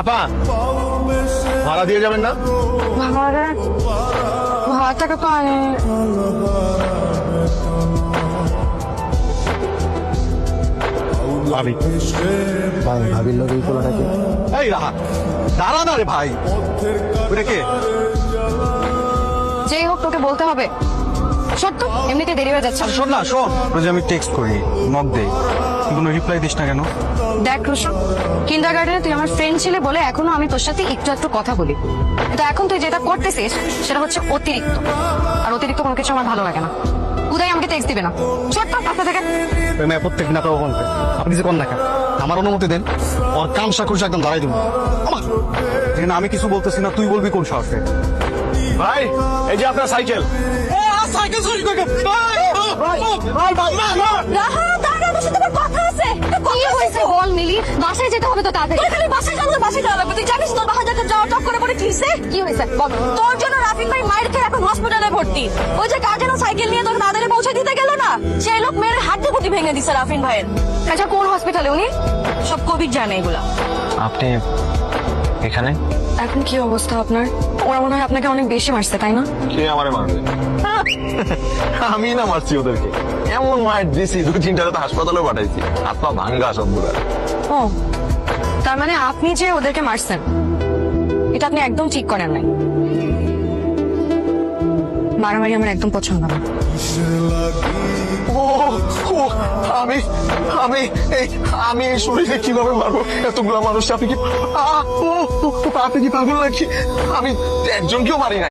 আপা ভাড়া দিয়ে যাবেন না? ভাড়া টাকা তো আনে। ভাবি ভাই ভাবির লোক এই পোলাটাকে এই রাহা দাঁড়া না রে ভাই, ওটা কে? যেই হোক তোকে বলতে হবে। সত্য এমনিতে দেরি হয়ে যাচ্ছে। শোন না শোন, রোজ আমি টেক্সট করি, নক দেই, কোনো রিপ্লাই দিস না কেন? দেখ রুশন, কিন্ডারগার্টেনে তুই আমার ফ্রেন্ড ছিলে বলে এখনো আমি তোর সাথে একটু একটু কথা বলি, কিন্তু এখন তুই যেটা করতেছিস সেটা হচ্ছে অতিরিক্ত, আর অতিরিক্ত কোনো কিছু আমার ভালো লাগে না। উদয় আমাকে টেক্সট দিবে না। সত্য রাস্তা থেকে প্রত্যেক না তো বলতে আপনি যে কোন দেখা আমার অনুমতি দেন, ওর কাম সাকুর একদম দাঁড়াই দেবো। এখানে আমি কিছু বলতেছি না, তুই বলবি কোন সাহসে? ভাই এই যে আপনার সাইকেল। সাইকেল চুরি করে রাহা দাঁড়া, আমার সাথে কথা আছে। কি হয়েছে বল মিলি, বাসায় যেতে হবে তো তাড়াতাড়ি। তুই খালি বাসায় যাবো, বাসায় যাওয়া লাগবে। তুই জানিস তোর বাসা যাওয়া টপ করে পড়ে কি হয়েছে? কি হয়েছে বল। তোর জন্য রাফিক ভাই মায়ের খেয়ে এখন হসপিটালে ভর্তি। ওই যে কার যেন সাইকেল নিয়ে তোর দাদারে পৌঁছে দিতে গেল না, সেই লোক মেয়ের হাড্ডি গুটি ভেঙে দিছে রাফিন ভাইয়ের। আচ্ছা কোন হসপিটালে উনি? সব কোভিড জানে এগুলা। আপনি এখানে? এখন কি অবস্থা আপনার? ওরা মনে হয় আপনাকে অনেক বেশি মারছে, তাই না? কে আমারে মারবে? আমি না মারছি ওদেরকে, এমন মার দিছি 2-3টা তো হাসপাতালেও পাঠাইছি, হাত পা ভাঙ্গা সবগুলা। ও তার মানে আপনি যে ওদেরকে মারছেন এটা আপনি একদম ঠিক করেন নাই। মারামারি আমার একদম পছন্দ না। ও ও, আমি আমি এই আমি এই শরীরে কিভাবে মারবো এতগুলা মানুষ? আপনি কি আপনি কি পাগল নাকি? আমি একজনকেও মারি না।